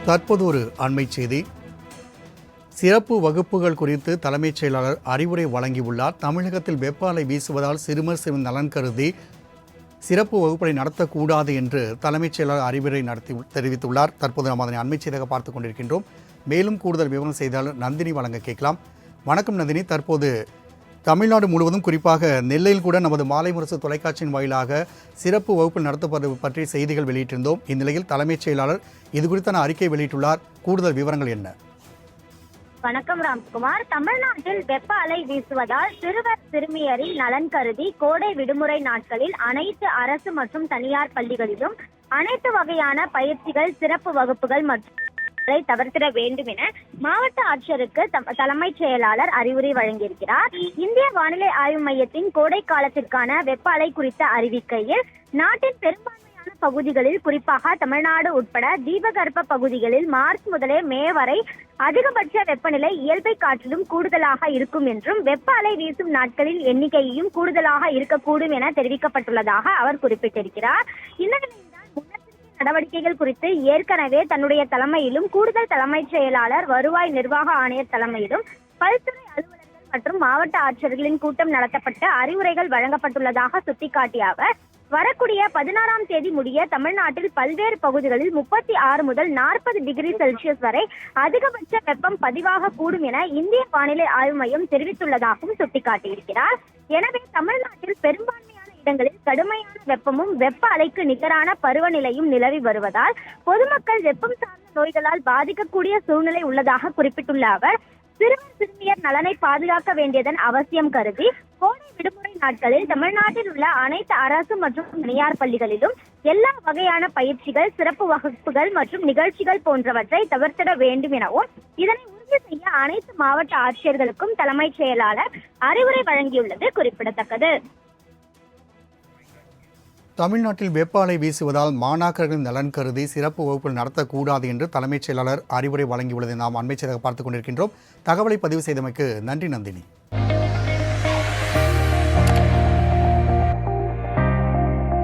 தற்போது ஒரு அண்மை செய்தி. சிறப்பு வகுப்புகள் குறித்து தலைமைச் செயலாளர் அறிவுரை வழங்கியுள்ளார். தமிழகத்தில் வெப்ப அலை வீசுவதால் சிறுவர் சிறுமி நலன் கருதி சிறப்பு வகுப்பை நடத்தக்கூடாது என்று தலைமைச் செயலாளர் அறிவுரை தெரிவித்துள்ளார். தற்போது நாம் அதனை அண்மை செய்தியாக பார்த்துக் கொண்டிருக்கின்றோம். மேலும் கூடுதல் விவரம் செய்தாளர் நந்தினி வழங்க கேட்கலாம். வணக்கம் நந்தினி. தற்போது தமிழ்நாடு முழுவதும் குறிப்பாக நெல்லையில் கூட நமது மாலை முரசு தொலைக்காட்சியின் வாயிலாக சிறப்பு வகுப்பு நடத்தப்படுவது பற்றி செய்திகள் வெளியிட்டிருந்தோம். இந்நிலையில் தலைமைச் செயலாளர் இது குறித்தான அறிக்கை வெளியிட்டுள்ளார். கூடுதல் விவரங்கள் என்ன? வணக்கம் ராம்குமார். தமிழ்நாட்டில் வெப்ப அலை வீசுவதால் சிறுவர் சிறுமியரின் நலன் கருதி கோடை விடுமுறை நாட்களில் அனைத்து அரசு மற்றும் தனியார் பள்ளிகளிலும் அனைத்து வகையான பயிற்சிகள், சிறப்பு வகுப்புகள் மற்றும் தவிர்த்திட வேண்டும் என மாவட்ட ஆட்சியருக்கு தலைமைச் செயலாளர் அறிவுரை வழங்கியிருக்கிறார். இந்திய வானிலை ஆய்வு மையத்தின் கோடை காலத்திற்கான வெப்ப அலை குறித்த அறிவிக்கையில் நாட்டின் பெரும்பான்மையான பகுதிகளில், குறிப்பாக தமிழ்நாடு உட்பட தீபகற்ப பகுதிகளில் மார்ச் முதலே மே வரை அதிகபட்ச வெப்பநிலை இயல்பை காட்டிலும் கூடுதலாக இருக்கும் என்றும் வெப்ப அலை வீசும் நாட்களில் எண்ணிக்கையும் கூடுதலாக இருக்கக்கூடும் என தெரிவிக்கப்பட்டுள்ளதாக அவர் குறிப்பிட்டிருக்கிறார். இந்த நிலையில்தான் நடவடிக்கைகள் குறித்து ஏற்கனவே தன்னுடைய தலைமையிலும் கூடுதல் தலைமைச் செயலாளர், வருவாய் நிர்வாக ஆணையர் தலைமையிலும் பல்துறை அலுவலர்கள் மற்றும் மாவட்ட ஆட்சியர்களின் கூட்டம் நடத்தப்பட்டு அறிவுரைகள் வழங்கப்பட்டுள்ளதாக சுட்டிக்காட்டிய அவர், வரக்கூடிய 16ஆம் தேதி முடிய தமிழ்நாட்டில் பல்வேறு பகுதிகளில் 36 முதல் 40 டிகிரி செல்சியஸ் வரை அதிகபட்ச வெப்பம் பதிவாக கூடும் என இந்திய வானிலை ஆய்வு மையம் தெரிவித்துள்ளதாகவும் சுட்டிக்காட்டியிருக்கிறார். எனவே தமிழ்நாட்டில் பெரும்பான்மையான இடங்களில் கடுமையான வெப்பமும் வெப்ப அலைக்கு நிகரான பருவநிலையும் நிலவி வருவதால் பொதுமக்கள் வெப்பம் சார்ந்த நோய்களால் பாதிக்கக்கூடிய சூழ்நிலை உள்ளதாக குறிப்பிட்டுள்ள அவர், சிறுவர் சிறுமியர் நலனை பாதுகாக்க வேண்டியதன் அவசியம் கருதி கோடை விடுமுறை நாட்களில் தமிழ்நாட்டில் உள்ள அனைத்து அரசு மற்றும் தனியார் பள்ளிகளிலும் எல்லா வகையான பயிற்சிகள், சிறப்பு வகுப்புகள் மற்றும் நிகழ்ச்சிகள் போன்றவற்றை தவிர்த்திட வேண்டும் எனவும் இதனை உறுதி செய்ய அனைத்து மாவட்ட ஆட்சியர்களுக்கும் தலைமைச் செயலாளர் அறிவுரை வழங்கியுள்ளது குறிப்பிடத்தக்கது. தமிழ்நாட்டில் வெப்ப அலை வீசுவதால் மாணாக்கர்களின் நலன் கருதி சிறப்பு வகுப்புகள் நடத்தக்கூடாது என்று தலைமைச் செயலாளர் அறிவுரை வழங்கியுள்ளதை நாம் அண்மை செய்தியாக பார்த்துக் கொண்டிருக்கின்றோம். தகவலை பதிவு செய்தமைக்கு நன்றி நந்தினி.